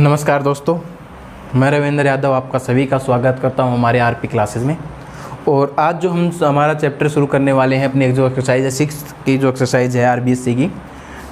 नमस्कार दोस्तों, मैं रविंद्र यादव आपका सभी का स्वागत करता हूं हमारे आरपी क्लासेस में। और आज जो हम हमारा चैप्टर शुरू करने वाले हैं अपनी जो एक्सरसाइज है 6 की जो एक्सरसाइज है आरबीएससी की,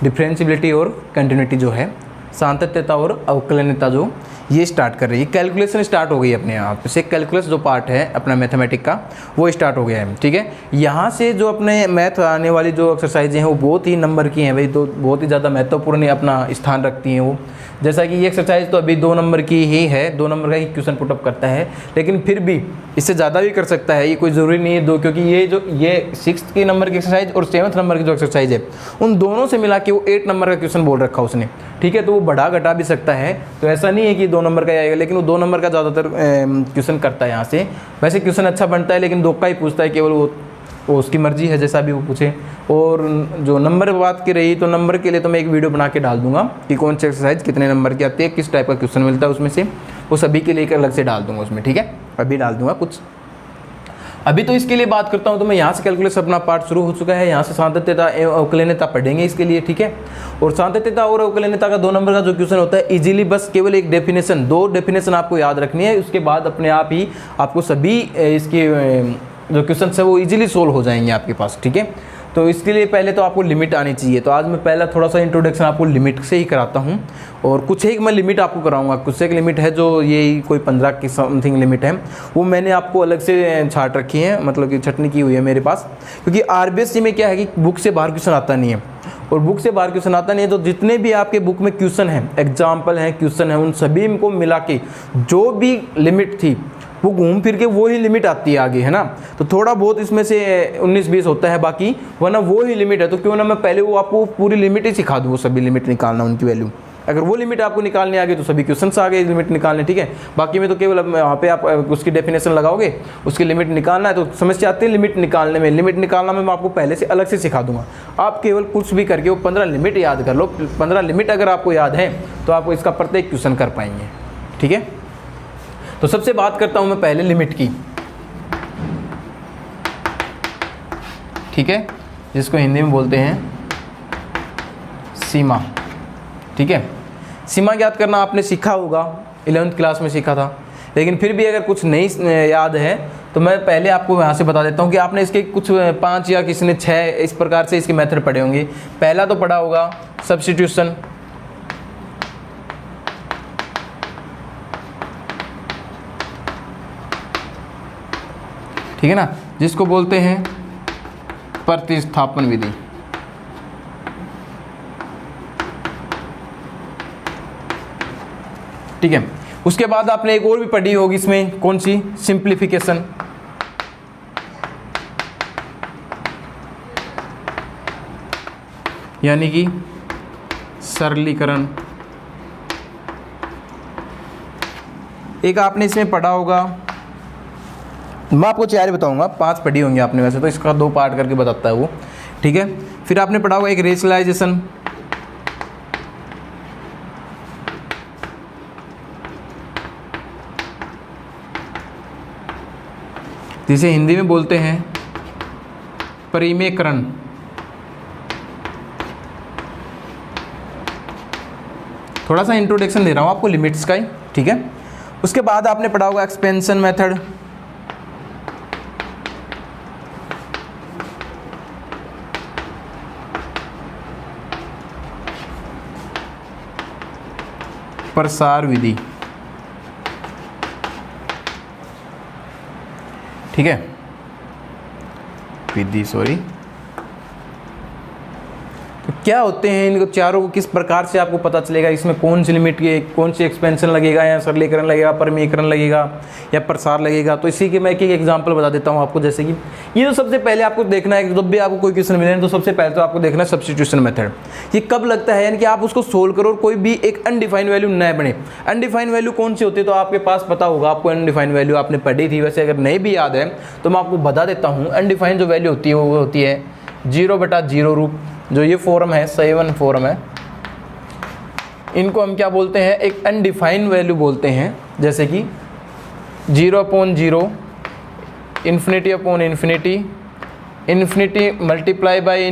डिफरेंशियबिलिटी और कंटिन्यूटी जो है, सातत्यता और अवकलनीयता जो ये स्टार्ट कर रही है। कैलकुलेशन स्टार्ट हो गई अपने आप से, कैलकुलस जो पार्ट है अपना मैथमेटिक का वो स्टार्ट हो गया है। ठीक है, यहाँ से जो अपने मैथ आने वाली जो एक्सरसाइजें हैं वो बहुत ही नंबर की हैं भाई, तो बहुत ही ज़्यादा महत्वपूर्ण अपना स्थान रखती हैं वो। जैसा कि ये एक्सरसाइज तो अभी 2 नंबर की ही है, 2 नंबर का ही क्वेश्चन पुटअप करता है, लेकिन फिर भी इससे ज़्यादा भी कर सकता है, ये कोई ज़रूरी नहीं है 2, क्योंकि ये 6 के नंबर की एक्सरसाइज और 7 नंबर की जो एक्सरसाइज है उन दोनों से मिला के वो 8 नंबर का क्वेश्चन बोल रखा उसने। ठीक है, तो वो बढ़ा घटा भी सकता है, तो ऐसा नहीं है कि 2 नंबर का आएगा, लेकिन वो 2 नंबर का ज़्यादातर क्वेश्चन करता है यहाँ से। वैसे क्वेश्चन अच्छा बनता है, लेकिन 2 का ही पूछता है केवल, वो उसकी मर्जी है जैसा भी वो पूछे। और जो नंबर बात की रही, तो नंबर के लिए तो मैं एक वीडियो बना के डाल दूंगा कि कौन सी एक्सरसाइज कितने नंबर की आती है, किस टाइप का क्वेश्चन मिलता है उसमें से, वो सभी के लिए एक अलग से डाल दूंगा उसमें। ठीक है, अभी डाल दूंगा कुछ। अभी तो इसके लिए बात करता हूँ, तो मैं यहाँ से कैलकुलस अपना पार्ट शुरू हो चुका है। यहाँ से सातत्यता एवं अवकलनीयता पढ़ेंगे इसके लिए। ठीक है, और सातत्यता और अवकलनीयता का 2 नंबर का जो क्वेश्चन होता है, इजीली बस केवल एक डेफिनेशन, 2 डेफिनेशन आपको याद रखनी है, उसके बाद अपने आप ही आपको सभी इसके जो क्वेश्चन है वो इजीली सोल्व हो जाएंगे आपके पास। ठीक है, तो इसके लिए पहले तो आपको लिमिट आनी चाहिए। तो आज मैं पहला थोड़ा सा इंट्रोडक्शन आपको लिमिट से ही कराता हूँ, और कुछ एक मैं लिमिट आपको कराऊंगा। कुछ एक लिमिट है जो ये कोई 15 की समथिंग लिमिट है, वो मैंने आपको अलग से छाट रखी है, मतलब कि छटनी की हुई है मेरे पास, क्योंकि आरबीएससी में क्या है कि बुक से बाहर क्वेश्चन आता नहीं है, और बुक से बाहर क्वेश्चन आता नहीं है, तो जितने भी आपके बुक में क्वेश्चन हैं, एग्जाम्पल हैं, क्वेश्चन हैं, उन सभी को मिला के जो भी लिमिट थी वो घूम फिर के वो ही लिमिट आती है आगे, है ना। तो थोड़ा बहुत इसमें से 19-20 होता है बाकी, वरना वो ही लिमिट है। तो क्यों ना मैं पहले वो आपको पूरी लिमिट ही सिखा दूँ, वो सभी लिमिट निकालना, उनकी वैल्यू। अगर वो लिमिट आपको निकालने आ गई तो सभी क्वेश्चंस आ गए लिमिट निकालने। ठीक है, बाकी में तो केवल वहाँ पे आप उसकी डेफिनेशन लगाओगे, उसकी लिमिट निकालना है, तो समस्या आती है लिमिट निकालने में। लिमिट निकालना मैं आपको पहले से अलग से सिखा दूंगा। आप केवल कुछ भी करके वो 15 लिमिट याद कर लो। 15 लिमिट अगर आपको याद है तो आप इसका प्रत्येक क्वेश्चन कर पाएंगे। ठीक है, तो सबसे बात करता हूं मैं पहले लिमिट की। ठीक है, जिसको हिंदी में बोलते हैं सीमा। ठीक है, सीमा ज्ञात करना आपने सीखा होगा, 11th क्लास में सीखा था, लेकिन फिर भी अगर कुछ नहीं याद है तो मैं पहले आपको यहाँ से बता देता हूँ कि आपने इसके कुछ 5 या किसी ने 6 इस प्रकार से इसके मेथड पढ़े होंगे। पहला तो पढ़ा होगा सब्स्टिट्यूशन, ठीक है ना, जिसको बोलते हैं प्रतिस्थापन विधि। ठीक है, उसके बाद आपने एक और भी पढ़ी होगी इसमें, कौन सी, सिंप्लीफिकेशन। यानी कि सरलीकरण। एक आपने इसमें पढ़ा होगा, मैं आपको 4 बताऊंगा, 5 पढ़ी होंगी आपने वैसे तो, इसका 2 पार्ट करके बताता है वो। ठीक है, फिर आपने पढ़ा होगा एक रेशनलाइजेशन, जिसे हिंदी में बोलते हैं परिमेयकरण। थोड़ा सा इंट्रोडक्शन दे रहा हूं आपको लिमिट्स का ही। ठीक है, उसके बाद आपने पढ़ा होगा एक्सपेंशन मेथड, प्रसार विधि। ठीक है, विधि सॉरी। तो क्या होते हैं इनको चारों को, किस प्रकार से आपको पता चलेगा इसमें कौन सी लिमिट के, कौन सी एक्सपेंशन लगेगा, या सरलीकरण लगेगा, परिमेयकरण लगेगा, या प्रसार लगेगा। तो इसी के मैं एक एग्जांपल बता देता हूं आपको। जैसे कि ये तो सबसे पहले आपको देखना है, जब भी आपको कोई क्वेश्चन मिले तो सबसे पहले तो आपको देखना है सब्स्टिट्यूशन मेथड। ये कब लगता है, यानी कि आप उसको सोल्व करो और कोई भी एक अनडिफाइंड वैल्यू न बने। अनडिफाइंड वैल्यू कौन सी होती है, तो आपके पास पता होगा, आपको अनडिफाइंड वैल्यू आपने पढ़ी थी, वैसे अगर नहीं भी याद है तो मैं आपको बता देता हूँ। अनडिफाइंड जो वैल्यू होती है वो होती है 0/0 रूप, जो ये फॉर्म है 7 फॉर्म है, इनको हम क्या बोलते हैं, एक अनडिफाइंड वैल्यू बोलते हैं। जैसे कि 0/0, infinity, infinity multiply by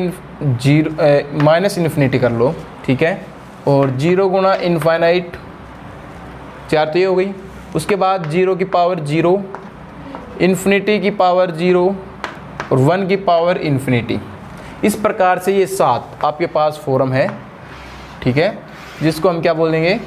-infinity कर लो। ठीक है, और 0 गुणा इनफाइनाइट 4 तो ये हो गई। उसके बाद 0 की पावर 0, इन्फिनिटी की पावर 0 और 1 की पावर इन्फिनिटी। इस प्रकार से ये 7 आपके पास फॉर्म है, ठीक है, जिसको हम क्या बोल देंगे,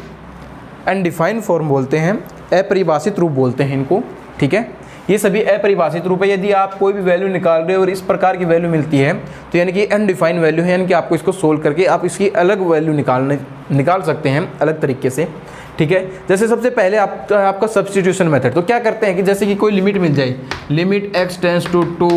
अनडिफाइंड फॉर्म बोलते हैं, अपरिभाषित रूप बोलते हैं इनको, ठीक है। ये सभी अपरिभाषित रूप है। यदि आप कोई भी वैल्यू निकाल रहे हो और इस प्रकार की वैल्यू मिलती है तो यानी कि अनडिफाइंड वैल्यू है, यानी कि आपको इसको सोल्व करके आप इसकी अलग वैल्यू निकाल सकते हैं अलग तरीके से, ठीक है। जैसे सबसे पहले आपका सब्स्टिट्यूशन मेथड, तो क्या करते हैं कि जैसे कि कोई लिमिट मिल जाए, लिमिट x टेंड्स टू 2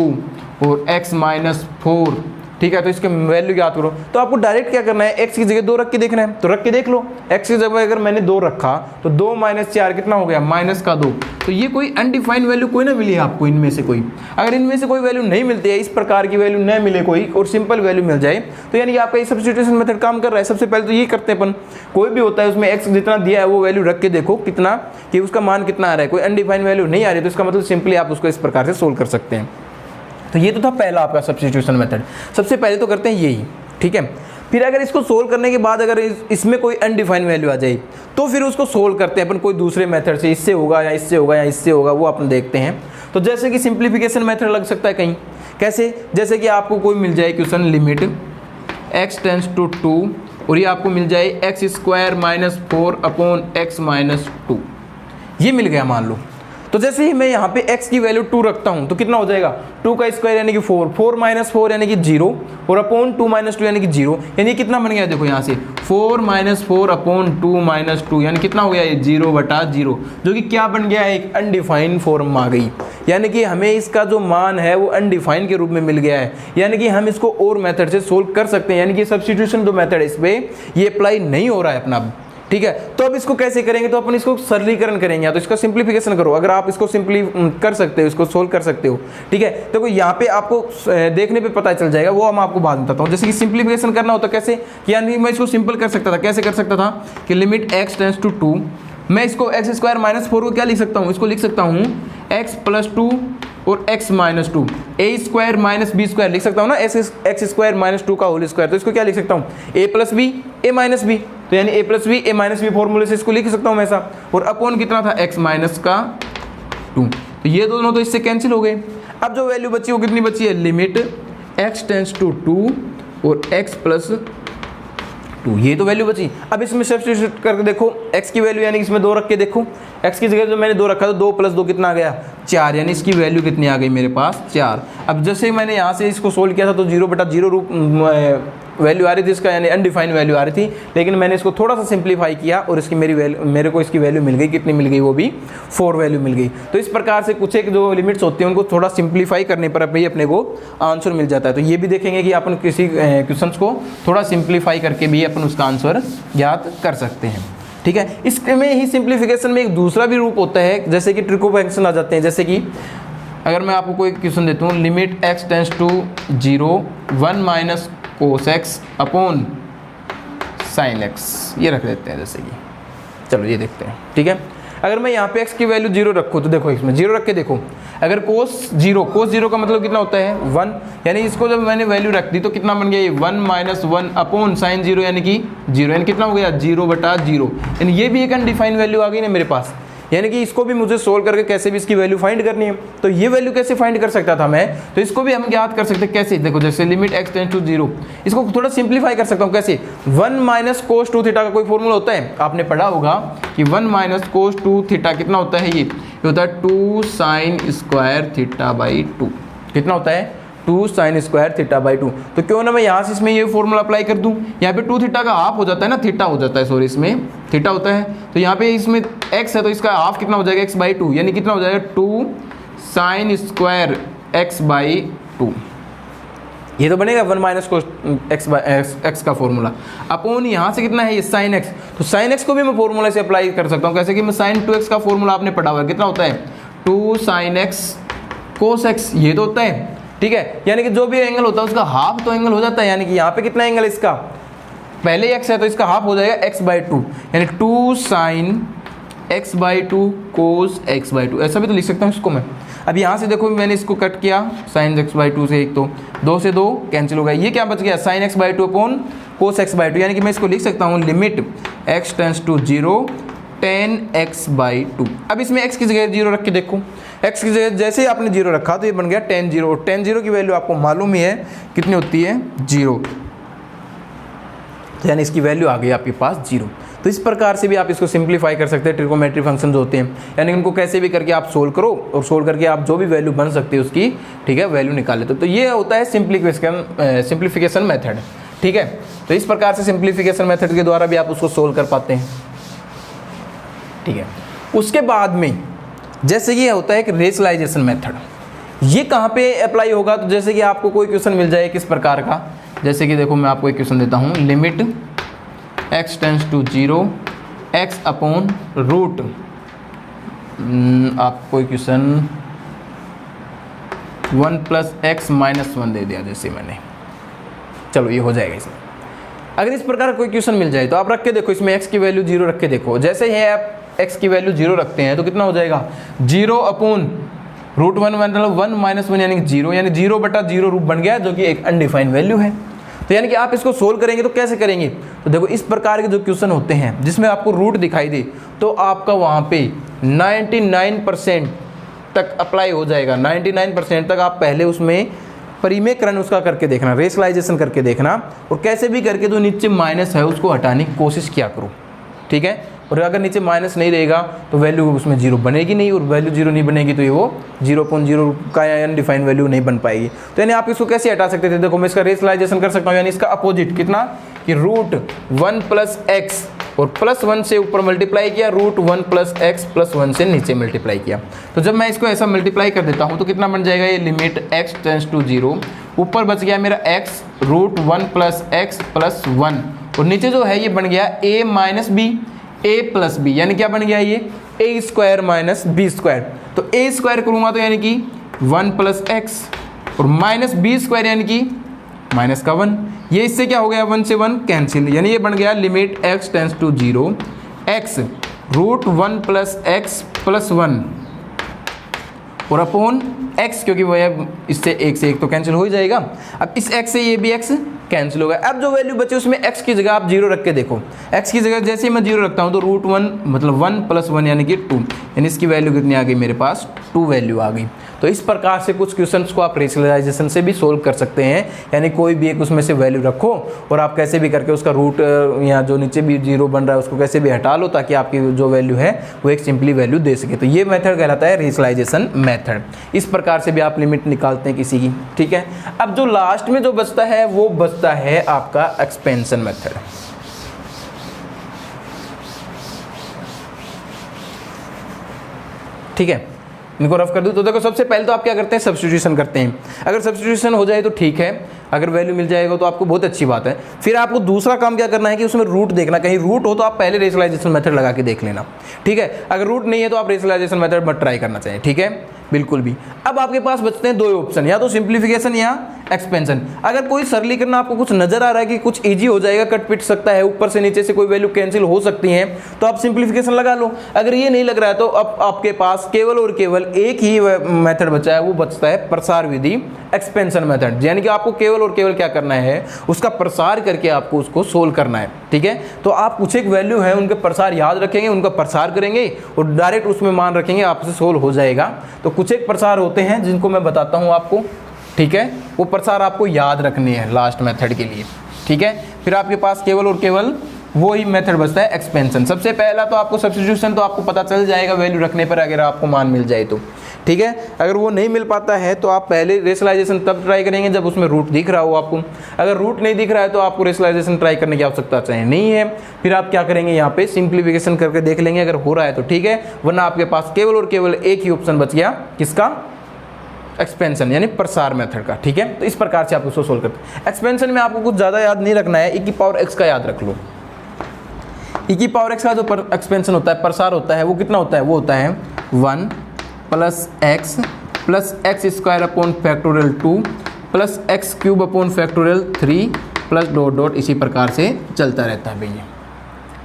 और x माइनस 4, ठीक है, तो इसके वैल्यू याद करो। तो आपको डायरेक्ट क्या करना है, x की जगह 2 रख के देखना है, तो रख के देख लो। x की जगह अगर मैंने 2 रखा तो 2 माइनस 4 कितना हो गया, माइनस का 2। तो ये कोई अनडिफाइंड वैल्यू कोई ना मिली है आपको इनमें से कोई। अगर इनमें से कोई वैल्यू नहीं मिलती है, इस प्रकार की वैल्यू न मिले कोई और सिंपल वैल्यू मिल जाए, तो यानी कि आपका ये सब्स्टिट्यूशन मेथड काम कर रहा है। सबसे पहले तो ये करते हैं अपन, कोई भी होता है उसमें x जितना दिया है वो वैल्यू रख के देखो कितना, कि उसका मान कितना आ रहा है। कोई अनडिफाइंड वैल्यू नहीं आ रही तो इसका मतलब सिंपली आप उसको इस प्रकार से सोल्व कर सकते हैं। तो ये तो था पहला आपका सब्स्टिट्यूशन मेथड। सबसे पहले तो करते हैं यही, ठीक है। फिर अगर इसको सोल्व करने के बाद अगर इसमें कोई अनडिफाइंड वैल्यू आ जाए तो फिर उसको सोल्व करते हैं अपन कोई दूसरे मेथड से, इससे होगा या इससे होगा या इससे होगा, वो अपन देखते हैं। तो जैसे कि सिंप्लीफिकेशन मेथड लग सकता है कहीं, कैसे, जैसे कि आपको कोई मिल जाए question limit x tends to 2 और ये आपको मिल जाए x square minus 4 upon x minus 2, ये मिल गया मान लो। तो जैसे ही मैं यहाँ पे x की वैल्यू 2 रखता हूँ तो कितना हो जाएगा, 2 का स्क्वायर यानी कि 4, 4 माइनस 4 यानी कि 0 और अपॉन 2 माइनस 2 यानी कि 0, यानी कितना बन गया, देखो यहाँ से 4 माइनस 4 अपॉन 2 माइनस 2 यानी कितना हो गया, ये 0 बटा 0, जो कि क्या बन गया है, एक अनडिफाइंड फॉर्म आ गई। यानी कि हमें इसका जो मान है वो अनडिफाइंड के रूप में मिल गया है, यानी कि हम इसको और मेथड से सोल्व कर सकते हैं। यानी कि सब्स्टिट्यूशन जो मेथड है इस पर ये अप्लाई नहीं हो रहा है अपना, ठीक है। तो अब इसको कैसे करेंगे, तो अपन इसको सरलीकरण करेंगे, या तो इसका सिंप्लीफिकेशन करो। अगर आप इसको सिंपली कर सकते हो, इसको सोल्व कर सकते हो, ठीक है। तो यहाँ पे आपको देखने पे पता चल जाएगा, वो हम आपको बाद में बताता हूँ। जैसे कि सिंप्लीफिकेशन करना होता कैसे, यानी मैं इसको सिंपल कर सकता था, कैसे कर सकता था कि लिमिट x टेंड्स टू 2, मैं इसको एक्स स्क्वायर माइनस 4 को क्या लिख सकता हूँ, इसको लिख सकता हूँ x प्लस 2 और x माइनस 2, ए स्क्वायर माइनस बी स्क्वायर लिख सकता हूँ ना, एक्स स्क्वायर माइनस 2 का होल स्क्वायर। तो इसको क्या लिख सकता हूँ, a plus b a minus b, तो यानी a plus b a minus b फॉर्मूले से इसको लिख सकता हूँ ऐसा। और अपॉन कितना था, x माइनस का 2, तो ये दोनों तो इससे कैंसिल हो गए। अब जो वैल्यू बची वो कितनी बची है, लिमिट x टेंड्स टू 2 और x प्लस 2, ये तो वैल्यू बची। अब इसमें सब्स्टिट्यूट करके देखो x की वैल्यू, यानी इसमें 2 रख के देखो, x की जगह जो मैंने 2 रखा तो 2 प्लस 2 कितना आ गया, 4, यानी इसकी वैल्यू कितनी आ गई मेरे पास, 4। अब जैसे मैंने यहाँ से इसको सोल्व किया था तो 0 बटा 0 रूप वैल्यू आ रही थी इसका, यानी अनडिफाइंड वैल्यू आ रही थी, लेकिन मैंने इसको थोड़ा सा सिंप्लीफाई किया और इसकी मेरे को इसकी वैल्यू मिल गई, कितनी मिल गई, वो भी 4 वैल्यू मिल गई। तो इस प्रकार से कुछ एक जो लिमिट्स होती हैं उनको थोड़ा सिंप्लीफाई करने पर अपने को आंसर मिल जाता है। तो ये भी देखेंगे कि अपन किसी क्वेश्चन को थोड़ा सिंप्लीफाई करके भी अपन उसका आंसर ज्ञात कर सकते हैं, ठीक है। इसमें ही सिंप्लीफिकेशन में एक दूसरा भी रूप होता है, जैसे कि ट्रिको फंक्शन आ जाते हैं। जैसे कि अगर मैं आपको कोई क्वेश्चन देता हूँ, limit x tends to 0 1 minus cos x upon sine x, ये रख देते हैं जैसे कि, चलो ये देखते हैं, ठीक है। अगर मैं यहाँ पे x की वैल्यू 0 रखूँ तो देखो इसमें 0 रख के देखो, अगर कोस 0 का मतलब कितना होता है 1, यानी इसको जब मैंने वैल्यू रख दी तो कितना बन गया ये 1 माइनस 1 अपॉन साइन 0 यानी कि 0, यानी कितना हो गया 0 बटा 0, यानी ये भी एक अनडिफाइंड वैल्यू आ गई ना मेरे पास। यानी कि इसको भी मुझे सोल्व करके कैसे भी इसकी वैल्यू फाइंड करनी है। तो ये वैल्यू कैसे फाइंड कर सकता था मैं, तो इसको भी हम ज्ञात कर सकते हैं कैसे, देखो जैसे लिमिट x टेंड्स टू 0, इसको थोड़ा सिंप्लीफाई कर सकता हूँ कैसे, 1 माइनस कोस 2 थीटा का कोई फॉर्मूला होता है, आपने पढ़ा होगा कि 1 माइनस कोस 2 थीटा कितना होता है, ये होता है 2 साइन स्क्वायर थीटा बाई 2, कितना होता है 2 साइन स्क्वायर थीटा बाई 2। तो क्यों ना मैं यहाँ से इसमें ये फॉर्मूला अप्लाई कर दूँ, यहाँ पे 2 थीटा का हाफ हो जाता है ना, थीटा हो जाता है, सॉरी इसमें थीटा होता है, तो यहाँ पे इसमें x है तो इसका हाफ कितना हो जाएगा x बाई 2, यानी कितना हो जाएगा 2 साइन स्क्वायर x बाई 2, ये तो बनेगा 1 माइनस कोस x का फॉर्मूला। अपॉन यहाँ से कितना है ये साइन x, तो साइन x को भी मैं फॉर्मूला से अप्लाई कर सकता हूँ कैसे कि मैं साइन 2x का फॉर्मूला आपने पढ़ा हुआ है, कितना होता है 2 साइन x कोस x, ये तो होता है, ठीक है। यानी कि जो भी एंगल होता है उसका हाफ तो एंगल हो जाता है, यानी कि यहाँ पे कितना एंगल इसका, पहले x है तो इसका हाफ हो जाएगा x बाई 2, यानी 2 sine x by 2 cos x by 2, ऐसा भी तो लिख सकता हूँ इसको मैं। अब यहाँ से देखो मैंने इसको कट किया साइन x बाई 2 से, एक तो 2 से 2 कैंसिल हो गया, ये क्या बच गया sine x by 2 upon cos x by 2, यानी कि मैं इसको लिख सकता हूँ limit x tends to 0 tan x by 2। अब इसमें x की जगह 0 रख के देखो, x की जगह जैसे ही आपने 0 रखा तो ये बन गया tan 0, और tan 0 की वैल्यू आपको मालूम ही है कितनी होती है 0, यानी इसकी वैल्यू आ गई आपके पास 0। तो इस प्रकार से भी आप इसको सिंप्लीफाई कर सकते हैं ट्रिगोनोमेट्री फंक्शन जो होते हैं, यानी उनको कैसे भी करके आप सोल्व करो और सोल्व करके आप जो भी वैल्यू बन सकती है उसकी, ठीक है, वैल्यू निकाल लेते हो। तो ये होता है सिंप्लीफिकेशन मेथड, ठीक है। तो इस प्रकार से सिंप्लीफिकेशन मेथड के द्वारा भी आप उसको सोल्व कर पाते हैं, ठीक है। उसके बाद में जैसे ये होता है कि रेशनलाइजेशन मेथड, ये कहाँ पे अप्लाई होगा? तो जैसे कि आपको कोई क्वेश्चन मिल जाए किस प्रकार का, जैसे कि देखो मैं आपको एक क्वेश्चन देता हूँ, limit x tends to 0 x upon root, आपको क्वेश्चन 1 प्लस एक्स माइनस 1 दे दिया जैसे मैंने, चलो ये हो जाएगा इसमें। अगर इस प्रकार का कोई क्वेश्चन मिल जाए तो आप रख के देखो, इसमें x की वैल्यू 0 रख के देखो, जैसे ही आप x की वैल्यू 0 रखते हैं तो कितना हो जाएगा 0 अपॉन रूट 1 मतलब 1 माइनस 1 यानी कि 0, यानी 0/0 रूप बन गया जो कि एक अनडिफाइंड वैल्यू है। तो यानी कि आप इसको सोल्व करेंगे तो कैसे करेंगे? तो देखो इस प्रकार के जो क्वेश्चन होते हैं जिसमें आपको रूट दिखाई दे तो आपका वहाँ पे 99% तक अप्लाई हो जाएगा, 99% तक आप पहले उसमें परिमेयकरण उसका करके देखना, रेशनलाइजेशन करके देखना, और कैसे भी करके जो नीचे माइनस है उसको हटाने की कोशिश किया करो, ठीक है। और अगर नीचे माइनस नहीं रहेगा तो वैल्यू उसमें 0 बनेगी नहीं, और वैल्यू 0 नहीं बनेगी तो ये वो 0.0 का अनडिफाइंड वैल्यू नहीं बन पाएगी। तो यानी आप इसको कैसे हटा सकते थे? देखो मैं इसका रेशनलाइजेशन कर सकता हूँ, यानी इसका अपोजिट कितना कि रूट 1 प्लस एक्स और प्लस 1 से ऊपर मल्टीप्लाई किया, रूट 1 प्लस एक्स प्लस 1 से नीचे मल्टीप्लाई किया। तो जब मैं इसको ऐसा मल्टीप्लाई कर देता हूँ तो कितना बन जाएगा ये लिमिट x टेंस टू 0, ऊपर बच गया मेरा x root 1 plus x plus 1, और नीचे जो है ये बन गया a minus b a plus b, यानी क्या बन गया ये a square minus b square. तो a स्क्वायर करूँगा तो यानी कि 1 प्लस एक्स और माइनस बी स्क्वायर यानी कि माइनस का 1, ये इससे क्या हो गया 1 से 1 कैंसिल, यानी ये बन गया limit x tends to 0 x root 1 plus x plus 1 और अपॉन x, क्योंकि वह इससे 1 से 1 तो कैंसिल हो ही जाएगा। अब इस x से ये भी x कैंसिल होगा। अब जो वैल्यू बची उसमें x की जगह आप 0 रख के देखो, x की जगह जैसे ही मैं 0 रखता हूँ तो रूट 1 मतलब 1 प्लस 1 यानी कि 2, यानी इसकी वैल्यू कितनी आ गई मेरे पास 2 वैल्यू आ गई। तो इस प्रकार से कुछ क्वेश्चंस को आप रेशनलाइजेशन से भी सोल्व कर सकते हैं, यानी कोई भी एक उसमें से वैल्यू रखो और आप कैसे भी करके उसका रूट या जो नीचे भी 0 बन रहा है उसको कैसे भी हटा लो ताकि आपकी जो वैल्यू है वो एक सिंपली वैल्यू दे सके। तो ये मेथड कहलाता है रेशनलाइजेशन मेथड। इस प्रकार से भी आप लिमिट निकालते हैं किसी की, ठीक है। अब जो लास्ट में जो बचता है वो बचता है आपका एक्सपेंशन मेथड। ठीक है, इनको रफ कर दूँ तो देखो सबसे पहले तो आप क्या करते हैं सब्स्टिट्यूशन करते हैं। अगर सब्स्टिट्यूशन हो जाए तो ठीक है, अगर वैल्यू मिल जाएगा तो आपको बहुत अच्छी बात है। फिर आपको दूसरा काम क्या करना है कि उसमें रूट देखना, कहीं रूट हो तो आप पहले रेशनलाइजेशन मेथड लगा के देख लेना, ठीक है। अगर रूट नहीं है तो आप रेशनलाइजेशन मेथड मत ट्राई करना चाहिए, ठीक है, बिल्कुल भी। अब आपके पास बचते हैं 2 ऑप्शन, या तो सिंप्लीफिकेशन या एक्सपेंशन। अगर कोई सरलीकरण आपको कुछ नजर आ रहा है कि कुछ इजी हो जाएगा, कट पिट सकता है, ऊपर से नीचे से कोई वैल्यू कैंसिल हो सकती है, तो आप सिंप्लीफिकेशन लगा लो। अगर ये नहीं लग रहा है तो अब आपके पास केवल और केवल एक ही मेथड बचा है, वो बचता है प्रसार विधि, एक्सपेंशन मेथड। यानी कि आपको केवल और केवल क्या करना है, उसका प्रसार करके आपको उसको सोल्व करना है, ठीक है। तो आप कुछ एक वैल्यू है उनके प्रसार याद रखेंगे, उनका प्रसार करेंगे और डायरेक्ट उसमें मान रखेंगे, आपसे सोल्व हो जाएगा। तो कुछ एक प्रसार होते हैं जिनको मैं बताता हूँ आपको, ठीक है, वो प्रसार आपको याद रखने हैं लास्ट मेथड के लिए, ठीक है। फिर आपके पास केवल और केवल वो ही मेथड बचता है एक्सपेंशन। सबसे पहला तो आपको सब्स्टिट्यूशन तो आपको पता चल जाएगा वैल्यू रखने पर, अगर आपको मान मिल जाए तो, ठीक है। अगर वो नहीं मिल पाता है तो आप पहले रेशनलाइजेशन तब ट्राई करेंगे जब उसमें रूट दिख रहा हो आपको। अगर रूट नहीं दिख रहा है तो आपको रेशनलाइजेशन ट्राई करने की आवश्यकता चाहिए नहीं है। फिर आप क्या करेंगे, यहाँ पे सिंप्लीफिकेशन करके देख लेंगे, अगर हो रहा है तो ठीक है, वरना आपके पास केवल और केवल एक ही ऑप्शन बच गया, किसका, एक्सपेंशन यानी प्रसार मेथड का, ठीक है। तो इस प्रकार से आप उसको सोल्व करते हैं। एक्सपेंशन में आपको कुछ ज़्यादा याद नहीं रखना है, e की पावर x का याद रख लो। e की पावर x का जो एक्सपेंशन होता है, प्रसार होता है, वो कितना होता है, वो होता है 1 plus x plus x square upon factorial 2 plus x cube upon factorial 3 plus dot dot, इसी प्रकार से चलता रहता है भैया,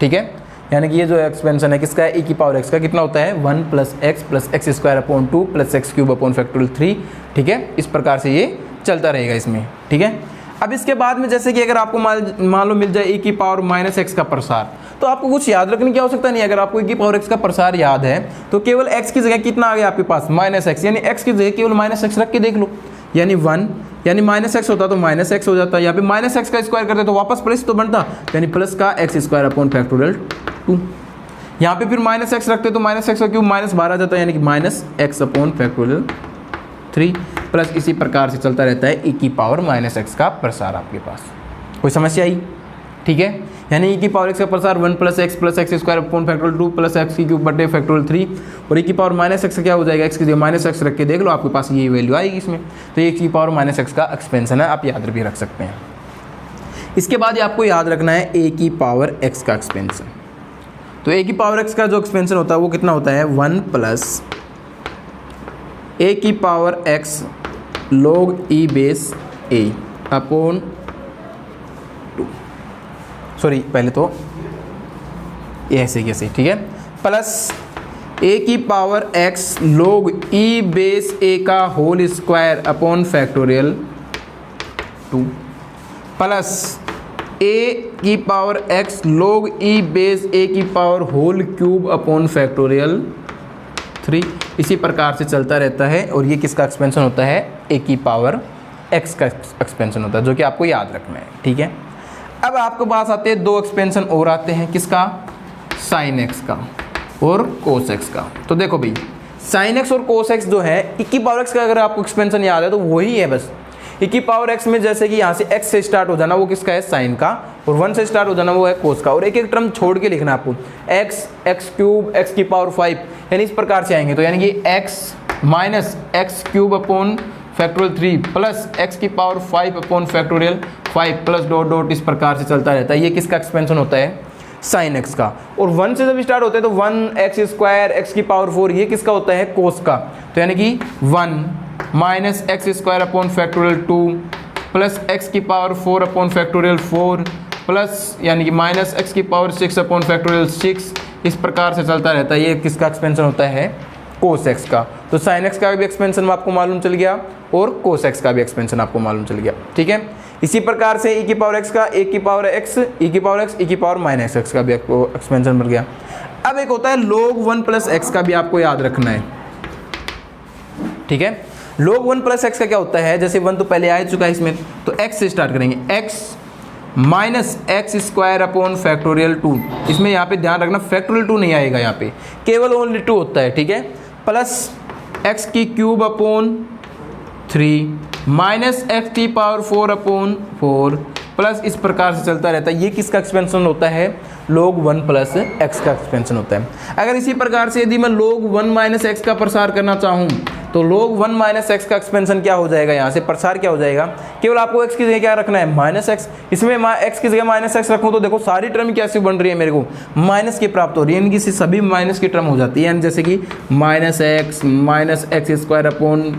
ठीक है। यानी कि ये जो एक्सपेंशन है किसका है, e की पावर x का कितना होता है 1 plus x square upon 2 plus x cube upon factorial 3, ठीक है। इस प्रकार से ये चलता रहेगा इसमें, ठीक है। अब इसके बाद में जैसे कि अगर आपको मान लो मिल जाए e की पावर माइनस एक्स का प्रसार, तो आपको कुछ याद रखने की आवश्यकता नहीं है। अगर आपको e की पावर x का प्रसार याद है तो केवल x की जगह कितना आ गया आपके पास माइनस एक्स, यानी x की जगह केवल माइनस एक्स रख के देख लो, यानी 1, यानी माइनस एक्स होता तो माइनस एक्स हो जाता, यहाँ पे माइनस एक्स का स्क्वायर करते तो वापस प्लस तो बनता, यानी प्लस का एक्स स्क्वायर अपॉन फैक्टोरियल 2। यहाँ पे फिर माइनस एक्स रखते तो माइनस एक्स का क्यूब माइनस 12 जाता है, यानी कि minus x upon factorial 3 plus इसी प्रकार से चलता रहता है e की पावर माइनस एक्स का प्रसार आपके पास। कोई समस्या आई? ठीक है, यानी e की पावर x का प्रसार 1 plus x square upon factorial 2 plus x की क्यूब बटे फैक्टोरियल 3, और e की पावर माइनस एक्स क्या हो जाएगा, x की जगह माइनस एक्स रख के देख लो, आपके पास ये वैल्यू आएगी इसमें। तो ये e की पावर माइनस एक्स का एक्सपेंशन है, आप याद भी रख सकते हैं। इसके बाद आपको याद रखना है a की पावर x का एक्सपेंशन। तो a की पावर x का जो एक्सपेंशन होता है वो कितना होता है 1 प्लस a की power x log e base a upon, sorry पहले तो ये ऐसे कैसे, ठीक है, प्लस a की power x log e base a का whole square upon factorial 2 plus a की power x log e base a की power whole cube upon factorial 3। इसी प्रकार से चलता रहता है, और ये किसका एक्सपेंशन होता है a की पावर x का एक्सपेंशन होता है, जो कि आपको याद रखना है। ठीक है, अब आपके पास आते हैं दो एक्सपेंशन और आते हैं, किसका, साइन एक्स का और कोस एक्स का। तो देखो भाई साइन एक्स और कोस एक्स जो है e की पावर x का अगर आपको एक्सपेंशन याद है तो वही है बस। e की पावर x में जैसे कि यहाँ से x से स्टार्ट हो जाना वो किसका है, साइन का, और 1 से स्टार्ट हो जाना वो है कोस का, और एक एक टर्म छोड़ के लिखना आपको, x क्यूब x की पावर 5, यानी इस प्रकार से आएंगे। तो यानी कि x minus x cube upon factorial 3 plus x की power 5 upon factorial 5 plus dot dot, इस प्रकार से चलता रहता है। ये किसका एक्सपेंशन होता है, साइन एक्स का। और 1 से जब स्टार्ट होते हैं तो 1 एक्स स्क्वायर एक्स की पावर 4, ये किसका होता है, कोस का। तो यानी कि 1 minus x square upon factorial 2 plus x की पावर 4 अपॉन फैक्टोरियल 4 प्लस यानी कि माइनस एक्स की पावर 6 अपॉन फैक्टोरियल 6, इस प्रकार से चलता रहता है। ये किसका एक्सपेंशन होता है, कोस एक्स का। तो साइन एक्स का भी एक्सपेंशन आपको मालूम चल गया और कोस एक्स का भी एक्सपेंशन आपको मालूम चल गया। ठीक है, इसी प्रकार से e की पावर x का e की पावर x, e की पावर x, e की पावर माइनस एक्स का भी आपको एक्सपेंशन मिल गया। अब एक होता है log 1 प्लस एक्स का भी आपको याद रखना है। ठीक है, log 1 प्लस एक्स का क्या होता है, जैसे 1 तो पहले आ चुका है इसमें, तो x से स्टार्ट करेंगे, x minus x square upon factorial 2। इसमें यहाँ पे ध्यान रखना फैक्टोरियल 2 नहीं आएगा, यहाँ पे केवल ओनली 2 होता है। ठीक है, प्लस एक्स की क्यूब अपॉन 3 माइनस एक्स की पावर 4 अपॉन 4 प्लस, इस प्रकार से चलता रहता है। ये किसका एक्सपेंशन होता है, log 1 प्लस एक्स का एक्सपेंशन होता है। अगर इसी प्रकार से यदि मैं log 1 माइनस एक्स का प्रसार करना चाहूँ तो log 1 माइनस एक्स का एक्सपेंशन क्या हो जाएगा, यहाँ से प्रसार क्या हो जाएगा, केवल आपको x की जगह क्या रखना है, माइनस एक्स। इसमें x की जगह माइनस एक्स रखूँ तो देखो सारी टर्म कैसी बन रही है, मेरे को माइनस की प्राप्त हो रही है, यानी कि सभी माइनस की टर्म हो जाती है, यानी जैसे कि minus x square upon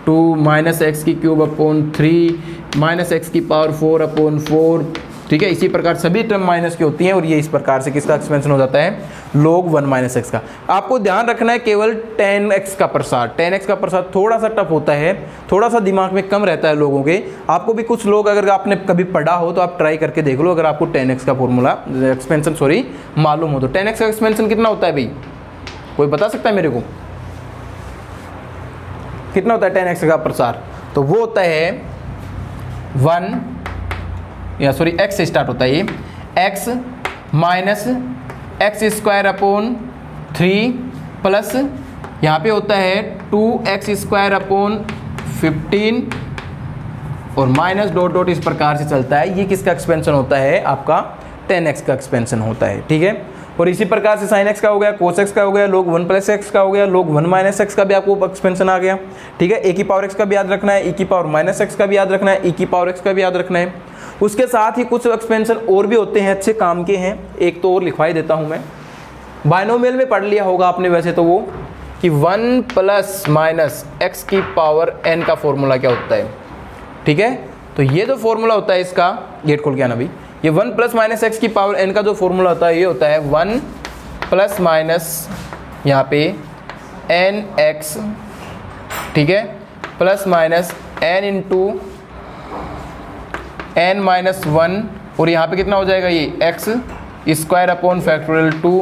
2 minus x की क्यूब अपॉन 3 माइनस एक्स की पावर 4 अपॉन 4। ठीक है, इसी प्रकार सभी टर्म माइनस की होती हैं, और ये इस प्रकार से किसका एक्सपेंशन हो जाता है, log 1 माइनस एक्स का। आपको ध्यान रखना है केवल tan x का प्रसार, tan x का प्रसार थोड़ा सा टफ होता है, थोड़ा सा दिमाग में कम रहता है लोगों के। आपको भी कुछ लोग अगर आपने कभी पढ़ा हो तो आप ट्राई करके देख लो, अगर आपको tan x का फॉर्मूला एक्सपेंशन मालूम हो तो। tan x का एक्सपेंशन कितना होता है भाई, कोई बता सकता है मेरे को, कितना होता है tan x का प्रसार, तो वो होता है 1 x से स्टार्ट होता है ये, x minus x square upon 3 plus यहाँ पे होता है 2x स्क्वायर अपॉन 15 और माइनस डॉट डॉट, इस प्रकार से चलता है। ये किसका एक्सपेंशन होता है, आपका tan x का एक्सपेंशन होता है। ठीक है, और इसी प्रकार से sin x का हो गया, cos x का हो गया, log 1 प्लस एक्स का हो गया, log 1 माइनस एक्स का भी आपको एक्सपेंशन आ गया। ठीक है, a की पावर x का भी याद रखना है, e की पावर माइनस एक्स का भी याद रखना है, e की पावर x का भी याद रखना है। उसके साथ ही कुछ एक्सपेंशन और भी होते हैं, अच्छे काम के हैं, एक तो और लिखवाई देता हूँ मैं। बाइनोमियल में पढ़ लिया होगा आपने वैसे तो वो, कि 1 प्लस माइनस एक्स की पावर n का फॉर्मूला क्या होता है। ठीक है, तो ये जो फॉर्मूला होता है इसका, गेट खोल के आना भाई, ये 1 प्लस माइनस एक्स की पावर n का जो फॉर्मूला होता है ये होता है 1 प्लस माइनस यहाँ पे n x, ठीक है, plus minus n into n minus 1 और यहाँ पे कितना हो जाएगा ये x square upon factorial 2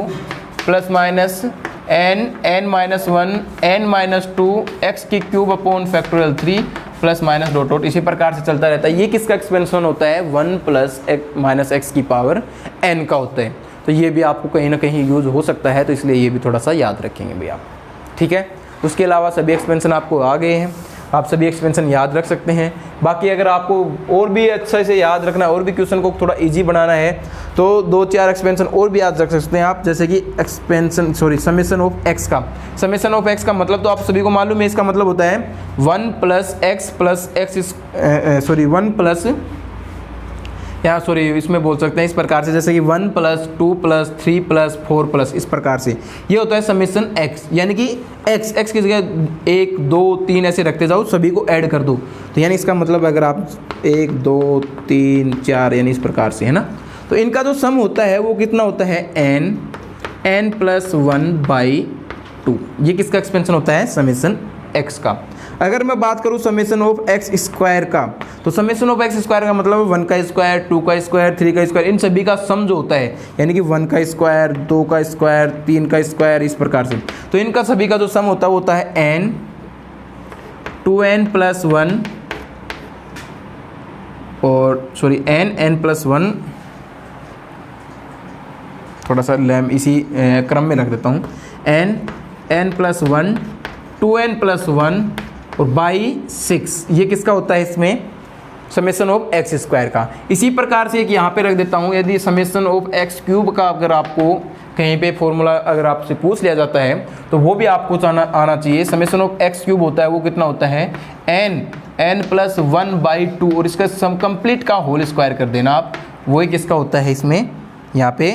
plus minus n minus 1 n minus 2 x की cube upon factorial 3 plus minus dot dot इसी प्रकार से चलता रहता है। ये किसका एक्सपेंशन होता है 1 प्लस माइनस एक्स की पावर n का होता है। तो ये भी आपको कहीं ना कहीं यूज हो सकता है, तो इसलिए ये भी थोड़ा सा याद रखेंगे भैया, ठीक है। उसके अलावा सभी एक्सपेंशन आपको आ गए हैं, आप सभी एक्सपेंशन याद रख सकते हैं। बाकी अगर आपको और भी अच्छे से याद रखना है और भी क्वेश्चन को थोड़ा इजी बनाना है तो 2-4 एक्सपेंशन और भी याद रख सकते हैं आप, जैसे कि समेशन ऑफ एक्स का। समेशन ऑफ एक्स का मतलब तो आप सभी को मालूम है, इसका मतलब होता है 1 प्लस इसमें बोल सकते हैं इस प्रकार से, जैसे कि 1 प्लस 2 प्लस 3 प्लस 4 प्लस, इस प्रकार से ये होता है समेशन एक्स, यानी कि एक्स की जगह 1 2 3 ऐसे रखते जाओ, सभी को ऐड कर दो। तो यानी इसका मतलब अगर आप 1 2 3 4 यानी इस प्रकार से, है ना, तो इनका जो सम होता है वो कितना होता है n प्लस 1/2। ये किसका एक्सपेंशन होता है समेशन एक्स का। अगर मैं बात करूँ समेशन ऑफ एक्स स्क्वायर का, तो समेशन ऑफ एक्स स्क्वायर का मतलब 1 का स्क्वायर 2 का स्क्वायर 3 का स्क्वायर, इन सभी का सम जो होता है, यानी कि 1 का स्क्वायर 2 का स्क्वायर 3 का स्क्वायर, इस प्रकार से। तो इनका सभी का जो सम होता है वो होता है n 2n प्लस 1 और n प्लस 1, थोड़ा सा इसी क्रम में रख देता हूँ, n प्लस 1 2n प्लस 1 और बाई 6, ये किसका होता है इसमें समेशन ऑफ एक्स स्क्वायर का। इसी प्रकार से एक यहाँ पे रख देता हूँ, यदि समेशन ऑफ एक्स क्यूब का अगर आपको कहीं पे फॉर्मूला अगर आपसे पूछ लिया जाता है तो वो भी आपको आना चाहिए। समेशन ऑफ एक्स क्यूब होता है वो कितना होता है n प्लस 1/2 और इसका सम कंप्लीट का होल स्क्वायर कर देना आप, वही किसका होता है इसमें यहाँ पे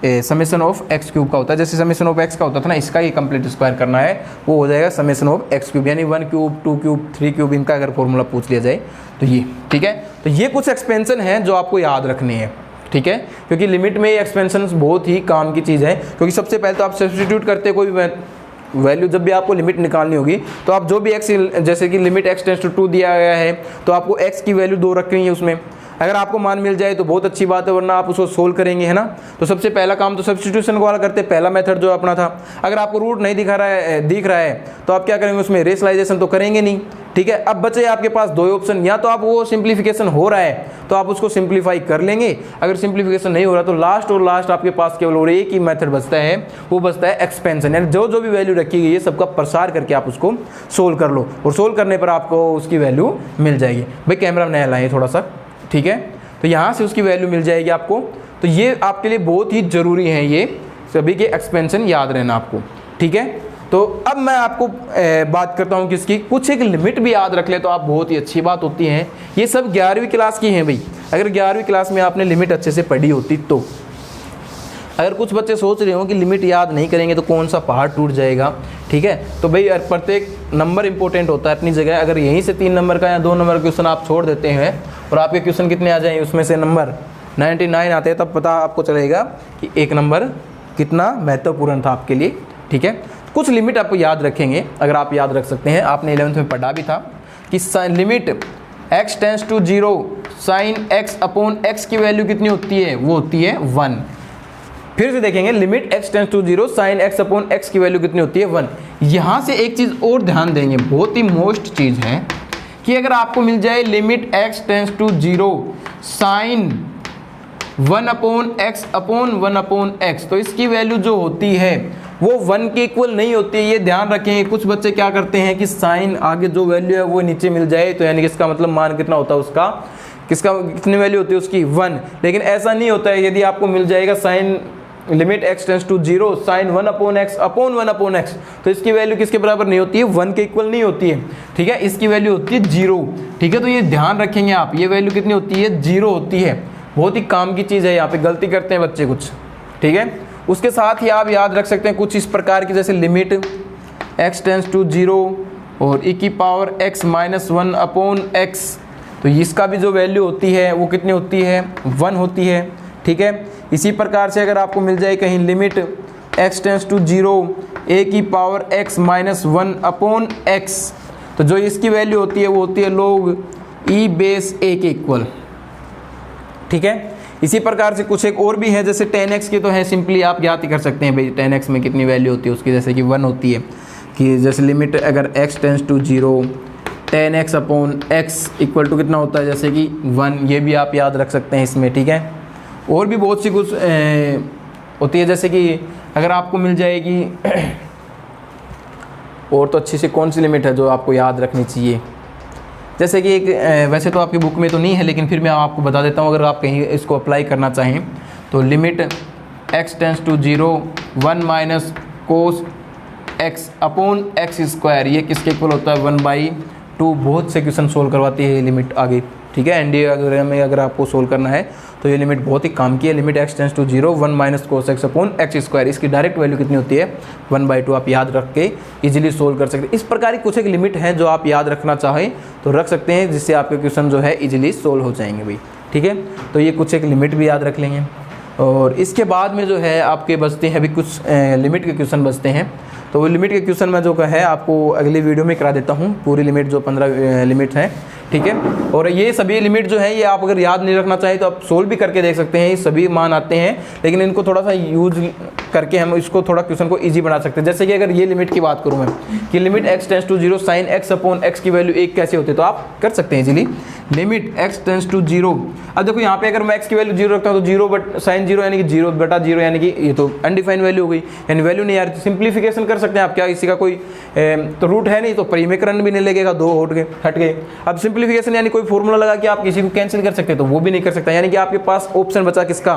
समेशन ऑफ एक्स क्यूब का होता है। जैसे समेशन ऑफ एक्स का होता था ना, इसका ही कंप्लीट स्क्वायर करना है, वो हो जाएगा समेशन ऑफ एक्स क्यूब, यानी 1 क्यूब 2 क्यूब 3 क्यूब, इनका अगर फॉर्मूला पूछ लिया जाए तो ये, ठीक है। तो ये कुछ एक्सपेंशन हैं जो आपको याद रखने हैं, ठीक है, क्योंकि लिमिट में ये एक्सपेंशन बहुत ही काम की चीज़ है। क्योंकि सबसे पहले तो आप सब्स्टिट्यूट करते कोई वैल्यू, जब भी आपको लिमिट निकालनी होगी तो आप जो भी एक्स, जैसे कि लिमिट x टेंड्स टू 2 दिया गया है तो आपको x की वैल्यू 2 रखनी है उसमें। अगर आपको मान मिल जाए तो बहुत अच्छी बात है, वरना आप उसको सोल्व करेंगे, है ना। तो सबसे पहला काम तो सब्स्टिट्यूशन वाला करते हैं, पहला मेथड जो अपना था। अगर आपको रूट नहीं दिख रहा है तो आप क्या करेंगे, उसमें रेशनलाइजेशन तो करेंगे नहीं, ठीक है। अब बचे आपके पास 2 ऑप्शन, या तो आप वो सिंप्लीफिकेशन हो रहा है तो आप उसको सिंप्लीफाई कर लेंगे, अगर सिंप्लीफिकेशन नहीं हो रहा तो लास्ट आपके पास केवल और एक ही मेथड बचता है, वो बचता है एक्सपेंशन, यानी जो भी वैल्यू रखी गई है सबका प्रसार करके आप उसको सोल्व कर लो, और सोल्व करने पर आपको उसकी वैल्यू मिल जाएगी। भाई कैमरा नया लाएँ थोड़ा सा, ठीक है, तो यहाँ से उसकी वैल्यू मिल जाएगी आपको। तो ये आपके लिए बहुत ही ज़रूरी है, ये सभी के एक्सपेंशन याद रहना आपको, ठीक है। तो अब मैं आपको बात करता हूँ किसकी, कुछ एक लिमिट भी याद रख ले तो आप बहुत ही अच्छी बात होती है। ये सब 11वीं क्लास की हैं भाई, अगर 11वीं क्लास में आपने लिमिट अच्छे से पढ़ी होती तो। अगर कुछ बच्चे सोच रहे हो कि लिमिट याद नहीं करेंगे तो कौन सा पहाड़ टूट जाएगा, ठीक है, तो भाई प्रत्येक नंबर इंपॉर्टेंट होता है अपनी जगह। अगर यहीं से 3 नंबर का या 2 नंबर का क्वेश्चन आप छोड़ देते हैं और आपके क्वेश्चन कितने आ जाएंगे, उसमें से नंबर 99 आते हैं, तब पता आपको चलेगा कि एक नंबर कितना महत्वपूर्ण था आपके लिए, ठीक है। कुछ लिमिट आप याद रखेंगे, अगर आप याद रख सकते हैं, आपने 11th में पढ़ा भी था कि limit x tends to 0 sine x upon x की वैल्यू कितनी होती है, वो होती है 1। फिर से देखेंगे, limit x tends to 0 sine x upon x की वैल्यू कितनी होती है 1। यहाँ से एक चीज़ और ध्यान देंगे, बहुत ही मोस्ट चीज़ है कि अगर आपको मिल जाए limit x tends to 0 sine 1 upon x, तो इसकी वैल्यू जो होती है वो 1 के इक्वल नहीं होती है। ये ध्यान रखें, कुछ बच्चे क्या करते हैं कि साइन आगे जो वैल्यू है वो नीचे मिल जाए, तो यानी कि इसका मतलब मान कितना होता है उसका, कितनी वैल्यू होती है उसकी 1। लेकिन ऐसा नहीं होता है, यदि आपको मिल जाएगा sine limit x tends to 0 sine 1 upon x, तो इसकी वैल्यू किसके बराबर नहीं होती है, 1 के इक्वल नहीं होती है, ठीक है, इसकी वैल्यू होती है 0, ठीक है। तो ये ध्यान रखेंगे आप, ये वैल्यू कितनी होती है, 0 होती है। बहुत ही काम की चीज़ है, यहाँ पे गलती करते हैं बच्चे कुछ, ठीक है। उसके साथ ही आप याद रख सकते हैं कुछ इस प्रकार की, जैसे लिमिट x टेंड्स टू 0 और e की power x minus 1 upon x, तो इसका भी जो वैल्यू होती है वो कितनी होती है, 1 होती है, ठीक है। इसी प्रकार से अगर आपको मिल जाए कहीं limit x tends to 0 a की power x minus 1 upon x, तो जो इसकी वैल्यू होती है वो होती है log e बेस a के इक्वल, ठीक है। इसी प्रकार से कुछ एक और भी है, जैसे 10x की तो है, सिंपली आप याद ही कर सकते हैं भाई 10x में कितनी वैल्यू होती है उसकी, जैसे कि 1 होती है, कि जैसे लिमिट अगर x tends to 0 10x upon x equal to कितना होता है, जैसे कि 1, ये भी आप याद रख सकते हैं इसमें, ठीक है। और भी बहुत सी कुछ होती है, जैसे कि अगर आपको मिल जाएगी और तो अच्छी सी कौन सी लिमिट है जो आपको याद रखनी चाहिए, जैसे कि एक वैसे तो आपकी बुक में तो नहीं है, लेकिन फिर मैं आपको बता देता हूँ, अगर आप कहीं इसको अप्लाई करना चाहें तो limit x tends to 0 1 minus cos x upon x square, ये किसके इक्वल होता है 1/2। बहुत से क्वेश्चन सोल्व करवाती है ये लिमिट आगे, ठीक है। एनडीए वगैरह में अगर आपको सोल्व करना है तो ये लिमिट बहुत ही काम की है। Limit x tends to 0 1 minus cos x upon x square, इसकी डायरेक्ट वैल्यू कितनी होती है 1/2। आप याद रख के इजीली सोल्व कर सकते हैं। इस प्रकार की कुछ एक लिमिट है जो आप याद रखना चाहें तो रख सकते हैं, जिससे आपके क्वेश्चन जो है इजीली सोल्व हो जाएंगे भाई, ठीक है। तो ये कुछ एक लिमिट भी याद रख लेंगे। और इसके बाद में जो है आपके बचते हैं अभी कुछ लिमिट के क्वेश्चन बचते हैं, तो वो लिमिट के क्वेश्चन में जो है आपको अगली वीडियो में करा देता हूँ, पूरी लिमिट जो 15 लिमिट है, ठीक है। और ये सभी लिमिट जो है ये आप अगर याद नहीं रखना चाहिए तो आप सोल्व भी करके देख सकते हैं, ये सभी मान आते हैं, लेकिन इनको थोड़ा सा यूज करके हम इसको थोड़ा क्वेश्चन को इजी बना सकते हैं। जैसे कि अगर ये लिमिट की बात करूँ मैं कि limit x tends to 0 sine x upon x की वैल्यू 1 कैसे होती है, तो आप कर सकते हैं easily. Limit x tends to 0, अब देखो यहाँ पे अगर मैं x की वैल्यू 0 रखता हूँ तो 0 बट साइन 0 यानी कि 0/0 यानी कि ये तो अनडिफाइंड वैल्यू हो गई, यानी वैल्यू नहीं आ रही। तो सिंप्लीफिकेशन कर सकते हैं आप, क्या इसी का कोई तो रूट है नहीं तो परिमेकरण भी नहीं लगेगा, 2 हट गए। अब सिंप्लीफिकेशन यानी कोई फॉर्मूला लगा कि आप किसी को कैंसिल कर सकते हैं तो वो भी नहीं कर सकता, यानी कि आपके पास ऑप्शन बचा किसका,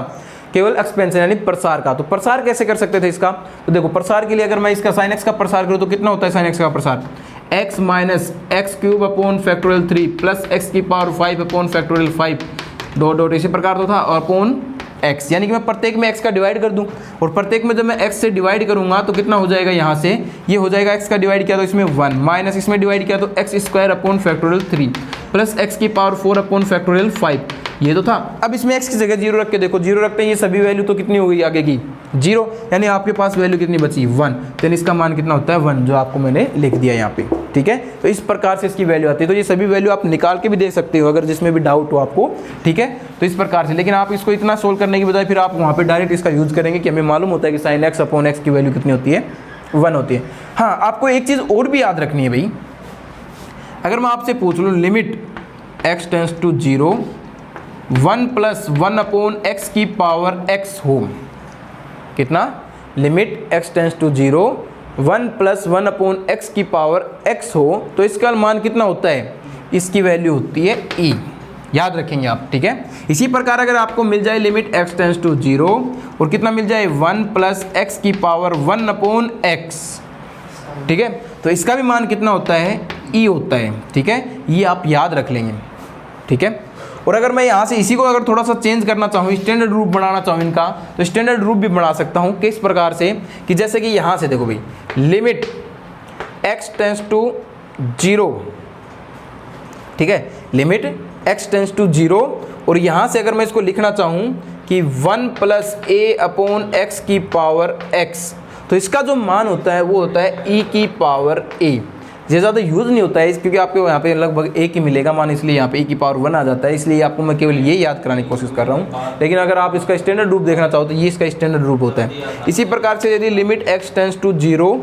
केवल एक्सपेंशन यानी प्रसार का। तो प्रसार कैसे कर सकते थे इसका, तो देखो प्रसार के लिए अगर मैं इसका साइन x का प्रसार करूँ तो कितना होता है साइन x का प्रसार, x minus x cube upon factorial 3 plus x की power 5 upon factorial 5 dot dot इसी प्रकार तो था, और अपॉन x, यानी कि मैं प्रत्येक में x का डिवाइड कर दूं, और प्रत्येक में जब मैं x से डिवाइड करूंगा तो कितना हो जाएगा, यहाँ से ये हो जाएगा x का डिवाइड किया तो इसमें 1 माइनस इसमें डिवाइड किया तो x square upon factorial 3 plus x की पावर 4 अपॉन फैक्टोरियल 5, ये तो था। अब इसमें x की जगह 0 रख के देखो, 0 रखते हैं ये सभी वैल्यू तो कितनी हो गई आगे की 0, यानी आपके पास वैल्यू कितनी बची 1, तो इसका मान कितना होता है 1, जो आपको मैंने लिख दिया यहाँ पे, ठीक है। तो इस प्रकार से इसकी वैल्यू आती है, तो ये सभी वैल्यू आप निकाल के भी देख सकते हो अगर जिसमें भी डाउट हो आपको, ठीक है। तो इस प्रकार से, लेकिन आप इसको इतना सोल्व करने की बजाय फिर आप वहाँ पे डायरेक्ट इसका यूज करेंगे कि हमें मालूम होता है कि साइन x अपॉन x की वैल्यू कितनी होती है 1 होती है। हाँ, आपको एक चीज़ और भी याद रखनी है भाई, अगर मैं आपसे पूछ लूँ limit x tends to 0 1 plus 1 upon x की पावर x हो, कितना, limit x tends to 0 1 plus 1 upon x की पावर x हो, तो इसका मान कितना होता है, इसकी वैल्यू होती है e, याद रखेंगे आप, ठीक है। इसी प्रकार अगर आपको मिल जाए लिमिट x टेंस टू 0 और कितना मिल जाए 1 प्लस x की पावर 1 अपॉन x, ठीक है, तो इसका भी मान कितना होता है e होता है, ठीक है। ये आप याद रख लेंगे, ठीक है। और अगर मैं यहाँ से इसी को अगर थोड़ा सा चेंज करना चाहूँ, स्टैंडर्ड रूप बनाना चाहूँ इनका, तो स्टैंडर्ड रूप भी बना सकता हूँ। किस प्रकार से, कि जैसे कि यहाँ से देखो भाई लिमिट x टेंस टू 0, ठीक है, लिमिट x टेंस टू 0, और यहाँ से अगर मैं इसको लिखना चाहूँ कि 1 प्लस a अपॉन x की पावर x, तो इसका जो मान होता है वो होता है e की पावर a। ये ज़्यादा यूज़ नहीं होता है क्योंकि आपको यहाँ पे लगभग एक ही मिलेगा मान, इसलिए यहाँ पे e की पावर 1 आ जाता है, इसलिए आपको मैं केवल ये याद कराने की कोशिश कर रहा हूँ। लेकिन अगर आप इसका स्टैंडर्ड रूप देखना चाहो तो ये इसका स्टैंडर्ड रूप होता है। इसी प्रकार से यदि लिमिट x टेंस टू 0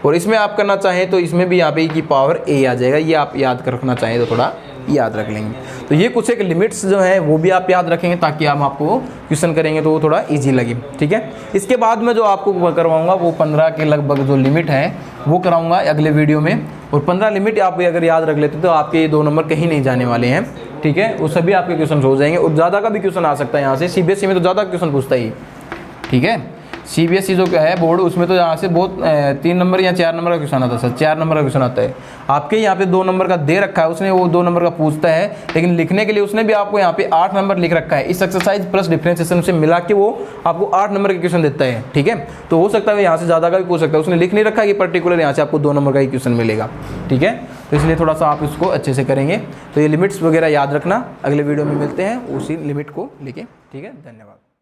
और इसमें आप करना चाहें तो इसमें भी यहाँ पे e की पावर a आ जाएगा, ये आप याद कर रखना चाहें तो थोड़ा याद रख लेंगे। तो ये कुछ एक लिमिट्स जो है वो भी आप याद रखेंगे ताकि हम आपको क्वेश्चन करेंगे तो वो थोड़ा इजी लगे, ठीक है। इसके बाद में जो आपको करवाऊंगा वो 15 के लगभग जो लिमिट है वो कराऊंगा अगले वीडियो में, और 15 लिमिट आप अगर याद रख लेते तो आपके ये 2 नंबर कहीं नहीं जाने वाले हैं, ठीक है। वो सभी आपके क्वेश्चन हो जाएंगे, और ज़्यादा का भी क्वेश्चन आ सकता है यहाँ से, CBSE में तो ज़्यादा क्वेश्चन पूछता ही, ठीक है। CBSE जो है बोर्ड, उसमें तो यहाँ से बहुत 3 नंबर या 4 नंबर का क्वेश्चन आता है, सर 4 नंबर का क्वेश्चन आता है। आपके यहाँ पे 2 नंबर का दे रखा है उसने, वो 2 नंबर का पूछता है, लेकिन लिखने के लिए उसने भी आपको यहाँ पे 8 नंबर लिख रखा है। इस एक्सरसाइज प्लस डिफरेंशिएशन से मिला के वो आपको 8 नंबर के क्वेश्चन देता है, ठीक है। तो हो सकता है यहाँ से ज़्यादा का भी पूछ सकता है, उसने लिख नहीं रखा है कि पर्टिकुलर यहाँ से आपको 2 नंबर का ही क्वेश्चन मिलेगा, ठीक है। तो इसलिए थोड़ा सा आप इसको अच्छे से करेंगे। तो ये लिमिट्स वगैरह याद रखना, अगले वीडियो में मिलते हैं उसी लिमिट को लेके, ठीक है। धन्यवाद।